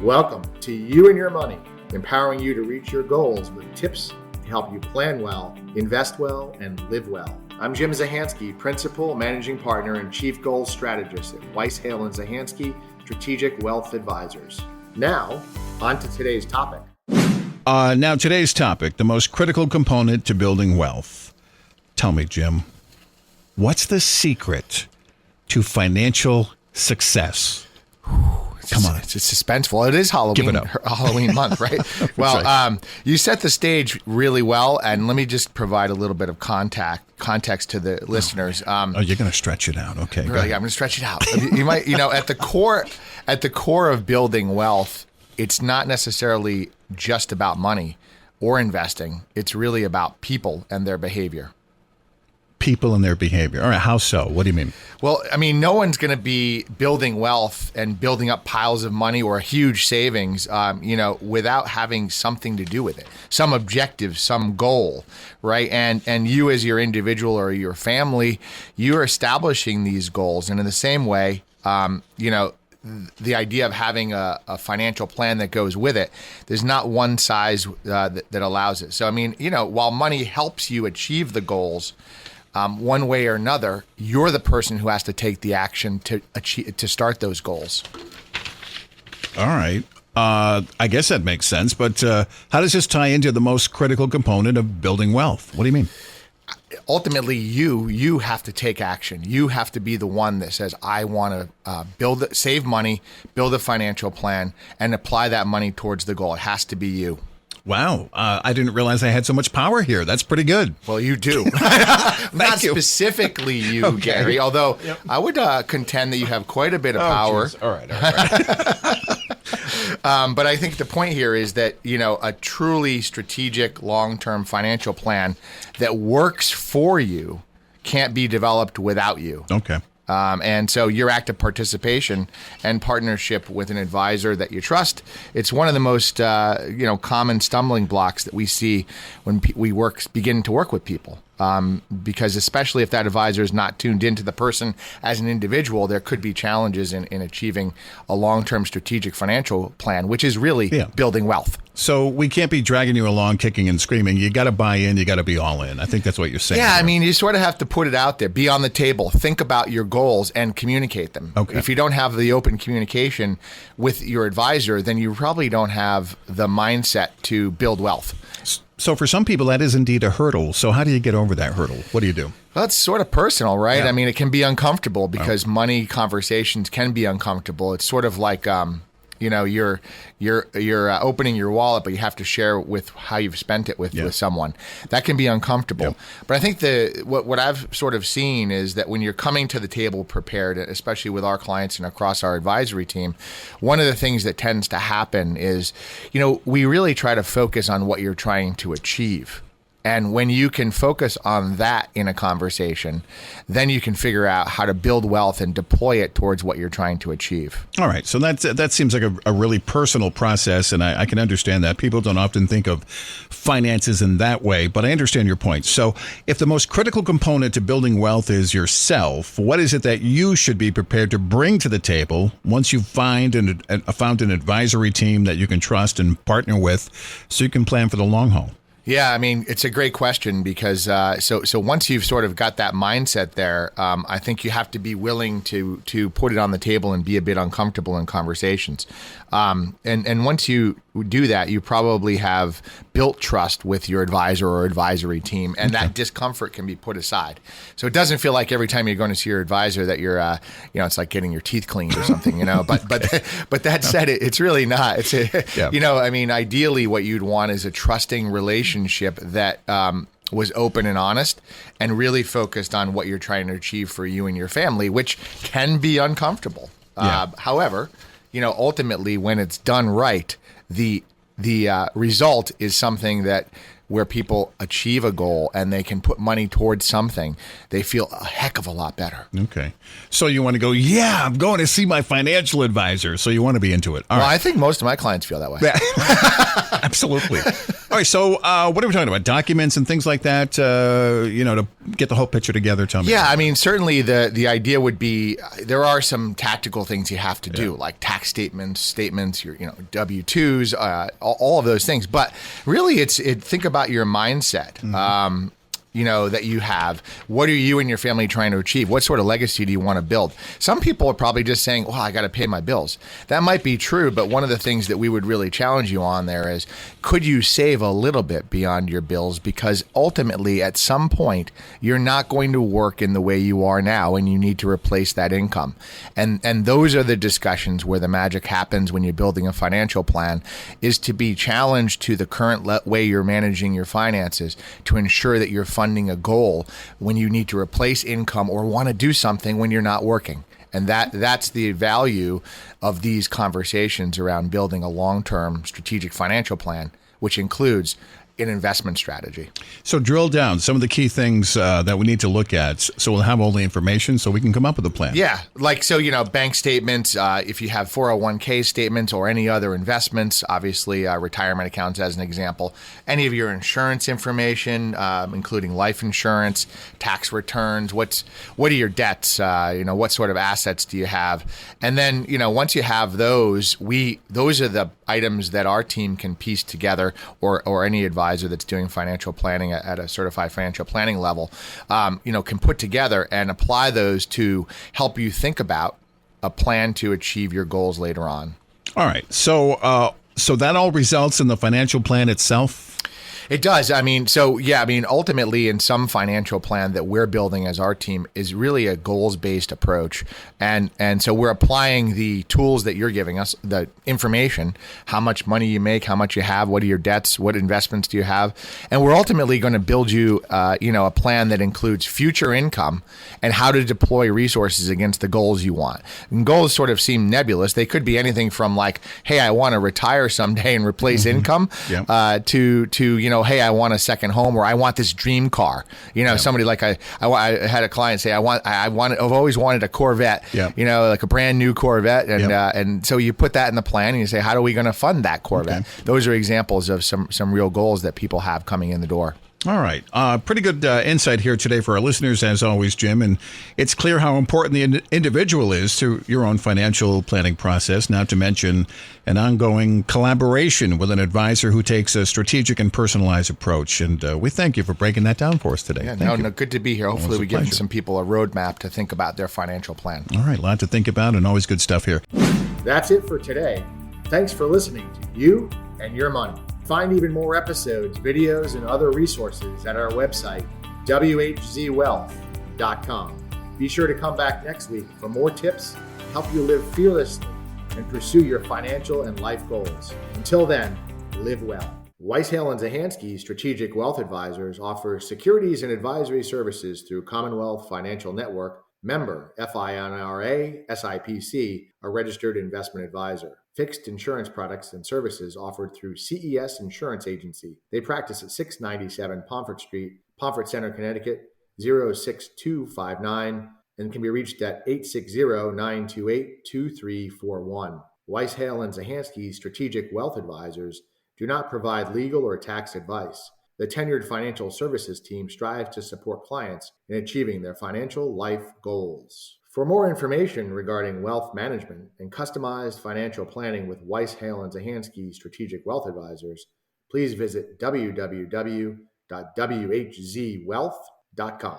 Welcome to You and Your Money, empowering you to reach your goals with tips to help you plan well, invest well, and live well. I'm Jim Zahansky, Principal, Managing Partner, and Chief Goals Strategist at Weiss, Hale & Zahansky Strategic Wealth Advisors. Now, on to today's topic. Today's topic, the most critical component to building wealth. Tell me, Jim, what's the secret to financial success? Come on. It's suspenseful. It is Halloween month, right? Well, right. You set the stage really well, and let me just provide a little bit of context to the listeners. You're going to stretch it out. Okay. Really, I'm going to stretch it out. You might, at the core of building wealth, it's not necessarily just about money or investing. It's really about people and their behavior. People and their behavior. All right. How so? What do you mean? Well, no one's going to be building wealth and building up piles of money or huge savings, without having something to do with it, some objective, some goal, right? And you as your individual or your family, you're establishing these goals. And in the same way, the idea of having a financial plan that goes with it, there's not one size that allows it. So, while money helps you achieve the goals, one way or another, you're the person who has to take the action to start those goals. All right. I guess that makes sense. But how does this tie into the most critical component of building wealth? What do you mean? Ultimately, you have to take action. You have to be the one that says, I want to save money, build a financial plan, and apply that money towards the goal. It has to be you. Wow. I didn't realize I had so much power here. That's pretty good. Well, you do. Not specifically you, okay. Gary, although I would contend that you have quite a bit of power. Geez. All right. But I think the point here is that, a truly strategic long-term financial plan that works for you can't be developed without you. Okay. And so your active participation and partnership with an advisor that you trust, it's one of the most, common stumbling blocks that we see when we begin to work with people. Because especially if that advisor is not tuned into the person as an individual, there could be challenges in achieving a long-term strategic financial plan, which is really building wealth. So we can't be dragging you along, kicking and screaming. You got to buy in. You got to be all in. I think that's what you're saying. Yeah, you sort of have to put it out there, be on the table, think about your goals, and communicate them. Okay. If you don't have the open communication with your advisor, then you probably don't have the mindset to build wealth. So for some people, that is indeed a hurdle. So how do you get over that hurdle? What do you do? Well, it's sort of personal, right? Yeah. It can be uncomfortable because money conversations can be uncomfortable. It's sort of like, you're opening your wallet, but you have to share with how you've spent it with someone. That can be uncomfortable. Yep. But I think what I've sort of seen is that when you're coming to the table prepared, especially with our clients and across our advisory team, one of the things that tends to happen is, we really try to focus on what you're trying to achieve. And when you can focus on that in a conversation, then you can figure out how to build wealth and deploy it towards what you're trying to achieve. All right. So that seems like a really personal process, and I can understand that. People don't often think of finances in that way, but I understand your point. So if the most critical component to building wealth is yourself, what is it that you should be prepared to bring to the table once you found an advisory team that you can trust and partner with so you can plan for the long haul? Yeah, it's a great question because so once you've sort of got that mindset there, I think you have to be willing to put it on the table and be a bit uncomfortable in conversations. And once you do that, you probably have built trust with your advisor or advisory team, and that discomfort can be put aside. So it doesn't feel like every time you're going to see your advisor that you're, it's like getting your teeth cleaned or something, But that said, it's really not. It's ideally, what you'd want is a trusting relationship that was open and honest and really focused on what you're trying to achieve for you and your family, which can be uncomfortable. However, ultimately, when it's done right, the result is something that where people achieve a goal and they can put money towards something, they feel a heck of a lot better. Okay. So you want to go, I'm going to see my financial advisor. So you want to be into it. All right. I think most of my clients feel that way. Absolutely. All All right. So what are we talking about? Documents and things like that, to get the whole picture together. Tell me. Yeah, I mean, certainly the idea would be there are some tactical things you have to do, like tax statements, your W-2s, all of those things. But really, think about your mindset. Mm-hmm. That you have. What are you and your family trying to achieve? What sort of legacy do you want to build? Some people are probably just saying, well, I got to pay my bills. That might be true, but one of the things that we would really challenge you on there is, could you save a little bit beyond your bills? Because ultimately, at some point, you're not going to work in the way you are now, and you need to replace that income. And those are the discussions where the magic happens when you're building a financial plan, is to be challenged to the current way you're managing your finances to ensure that you're funding a goal when you need to replace income or want to do something when you're not working. And that's the value of these conversations around building a long-term strategic financial plan, which includes an investment strategy. So drill down some of the key things that we need to look at, so we'll have all the information so we can come up with a plan. Yeah, bank statements, if you have 401k statements or any other investments, obviously retirement accounts as an example, any of your insurance information, including life insurance, tax returns, what are your debts, what sort of assets do you have? And then, once you have those, those are the items that our team can piece together, or any advisor that's doing financial planning at a certified financial planning level, can put together and apply those to help you think about a plan to achieve your goals later on. All right. So that all results in the financial plan itself? It does. Ultimately, in some financial plan that we're building as our team is really a goals-based approach. And so we're applying the tools that you're giving us, the information, how much money you make, how much you have, what are your debts, what investments do you have. And we're ultimately going to build you, a plan that includes future income and how to deploy resources against the goals you want. And goals sort of seem nebulous. They could be anything from like, hey, I want to retire someday and replace income, to hey, I want a second home, or I want this dream car. Somebody like I had a client say, I've always wanted a Corvette, like a brand new Corvette. And so you put that in the plan and you say, how are we going to fund that Corvette? Okay. Those are examples of some real goals that people have coming in the door. All right. Pretty good insight here today for our listeners, as always, Jim. And it's clear how important the individual is to your own financial planning process, not to mention an ongoing collaboration with an advisor who takes a strategic and personalized approach. And we thank you for breaking that down for us today. Yeah, good to be here. Hopefully we give some people a roadmap to think about their financial plan. All right. A lot to think about, and always good stuff here. That's it for today. Thanks for listening to You and Your Money. Find even more episodes, videos, and other resources at our website, whzwealth.com. Be sure to come back next week for more tips to help you live fearlessly and pursue your financial and life goals. Until then, live well. Weiss Hale & Zahansky Strategic Wealth Advisors offers securities and advisory services through Commonwealth Financial Network, member FINRA, SIPC, a registered investment advisor. Fixed insurance products and services offered through CES Insurance Agency. They practice at 697 Pomfret Street, Pomfret Center, Connecticut, 06259, and can be reached at 860-928-2341. Weiss Hale & Zahansky Strategic Wealth Advisors do not provide legal or tax advice. The tenured financial services team strives to support clients in achieving their financial life goals. For more information regarding wealth management and customized financial planning with Weiss Hale & Zahansky Strategic Wealth Advisors, please visit www.whzwealth.com.